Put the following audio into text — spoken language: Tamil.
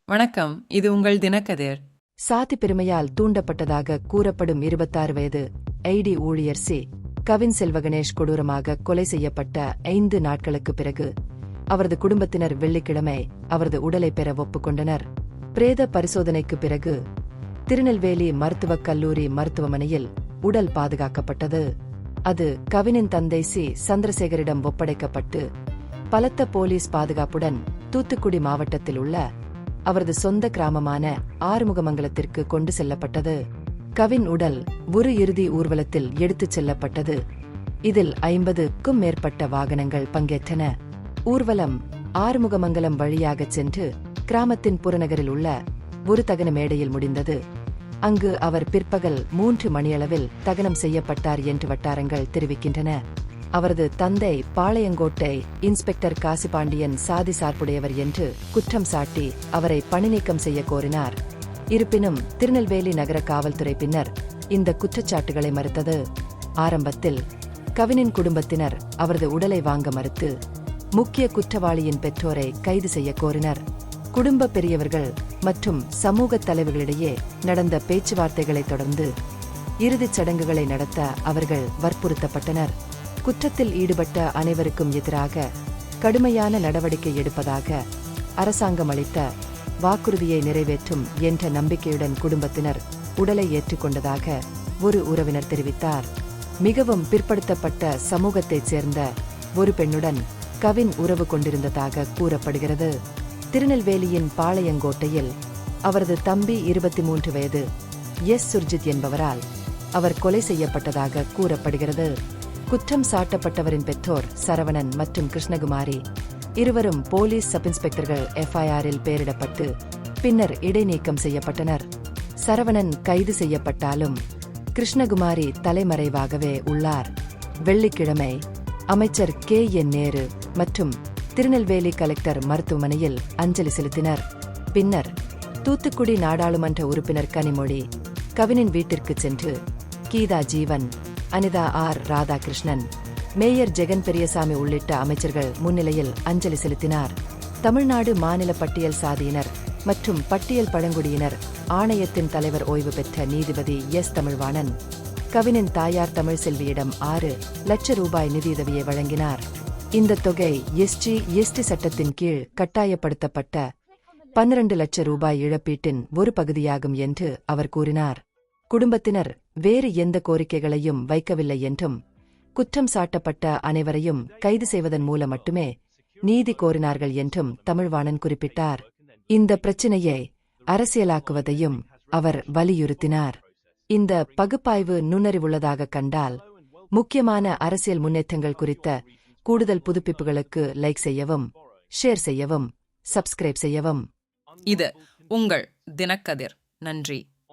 வணக்கம், இது உங்கள் தினக்கதிர். சாதி பெருமையால் தூண்டப்பட்டதாக கூறப்படும் 26 வயது ஐடி ஊழியர் கவின் செல்வகணேஷ் கொடூரமாக கொலை செய்யப்பட்ட 5 நாட்களுக்கு பிறகு அவரது குடும்பத்தினர் வெள்ளிக்கிழமை அவரது உடலை பெற ஒப்புக்கொண்டனர். பிரேத பரிசோதனைக்கு பிறகு திருநெல்வேலி மருத்துவக் கல்லூரி மருத்துவமனையில் உடல் பாதுகாக்கப்பட்டது. அது கவினின் தந்தை சந்திரசேகரிடம் ஒப்படைக்கப்பட்டு பலத்த போலீஸ் பாதுகாப்புடன் தூத்துக்குடி மாவட்டத்தில் உள்ள அவரது சொந்த கிராமமான ஆறுமுகமங்கலத்திற்கு கொண்டு செல்லப்பட்டது. கவின் உடல் ஒரு இறுதி ஊர்வலத்தில் எடுத்துச் செல்லப்பட்டது. இதில் 50க்கும் மேற்பட்ட வாகனங்கள் பங்கேற்றன. ஊர்வலம் ஆறுமுகமங்கலம் வழியாகச் சென்று கிராமத்தின் புறநகரில் உள்ள ஒரு தகன மேடையில் முடிந்தது. அங்கு அவர் பிற்பகல் 3 மணியளவில் தகனம் செய்யப்பட்டார் என்று வட்டாரங்கள் தெரிவிக்கின்றன. அவரது தந்தை பாளையங்கோட்டை இன்ஸ்பெக்டர் காசிபாண்டியன் சாதி சார்புடையவர் என்று குற்றம் சாட்டி அவரை பணிநீக்கம் செய்ய கோரினார். இருப்பினும் திருநெல்வேலி நகர காவல்துறை பின்னர் இந்த குற்றச்சாட்டுகளை மறுத்தது. ஆரம்பத்தில் கவினின் குடும்பத்தினர் அவரது உடலை வாங்க மறுத்து முக்கிய குற்றவாளியின் பெற்றோரை கைது செய்ய கோரினர். குடும்ப பெரியவர்கள் மற்றும் சமூக தலைவர்களிடையே நடந்த பேச்சுவார்த்தைகளை தொடர்ந்து இறுதிச் சடங்குகளை நடத்த அவர்கள் வற்புறுத்தப்பட்டனர். குற்றத்தில் ஈடுபட்ட அனைவருக்கும் எதிராக கடுமையான நடவடிக்கை எடுப்பதாக அரசாங்கம் அளித்த வாக்குறுதியை நிறைவேற்றும் என்ற நம்பிக்கையுடன் குடும்பத்தினர் உடலை ஏற்றுக்கொண்டதாக ஒரு உறவினர் தெரிவித்தார். மிகவும் பிற்படுத்தப்பட்ட சமூகத்தைச் சேர்ந்த ஒரு பெண்ணுடன் கவின் உறவு கொண்டிருந்ததாக கூறப்படுகிறது. திருநெல்வேலியின் பாளையங்கோட்டையில் அவரது தம்பி 23 வயது சுர்ஜித் என்பவரால் அவர் கொலை செய்யப்பட்டதாக கூறப்படுகிறது. குற்றம் சாட்டப்பட்டவரின் பெற்றோர் சரவணன் மற்றும் கிருஷ்ணகுமாரி இருவரும் போலீஸ் சப் இன்ஸ்பெக்டர்கள் FIRல் பெயரிடப்பட்டு பின்னர் இடைநீக்கம் செய்யப்பட்டனர். சரவணன் கைது செய்யப்பட்டாலும் கிருஷ்ணகுமாரி தலைமறைவாகவே உள்ளார். வெள்ளிக்கிழமை அமைச்சர் KN நேரு மற்றும் திருநெல்வேலி கலெக்டர் மருத்துவமனையில் அஞ்சலி செலுத்தினர். பின்னர் தூத்துக்குடி நாடாளுமன்ற உறுப்பினர் கனிமொழி கவினின் வீட்டிற்கு சென்று கீதா ஜீவன், அனிதா ராதாகிருஷ்ணன், மேயர் ஜெகன் பெரியசாமி உள்ளிட்ட அமைச்சர்கள் முன்னிலையில் அஞ்சலி செலுத்தினார். தமிழ்நாடு மாநில பட்டியல் சாதியினர் மற்றும் பட்டியல் பழங்குடியினர் ஆணையத்தின் தலைவர் ஓய்வு பெற்ற நீதிபதி தமிழ்வாணன் கவினின் தாயார் தமிழ்செல்வியிடம் 6 லட்சம் ரூபாய் நிதியுதவியை வழங்கினார். இந்த தொகை SC/ST சட்டத்தின் கீழ் கட்டாயப்படுத்தப்பட்ட 12 லட்சம் ரூபாய் இழப்பீட்டின் ஒரு பகுதியாகும் என்று அவர் கூறினார். குடும்பத்தினர் வேறு எந்த கோரிக்கைகளையும் வைக்கவில்லை என்றும் குற்றம் சாட்டப்பட்ட அனைவரையும் கைது செய்வதன் மூலம் மட்டுமே நீதி கோரினார்கள் என்றும் தமிழ்வாணன் குறிப்பிட்டார். இந்த பிரச்சினையை அரசியலாக்குவதையும் அவர் வலியுறுத்தினார். இந்த பகுப்பாய்வு நுண்ணறிவுள்ளதாக கண்டால் முக்கியமான அரசியல் முன்னேற்றங்கள் குறித்த கூடுதல் புதுப்பிப்புகளுக்கு லைக் செய்யவும், ஷேர் செய்யவும், சப்ஸ்கிரைப் செய்யவும். இது உங்கள் தினக்கதிர். நன்றி.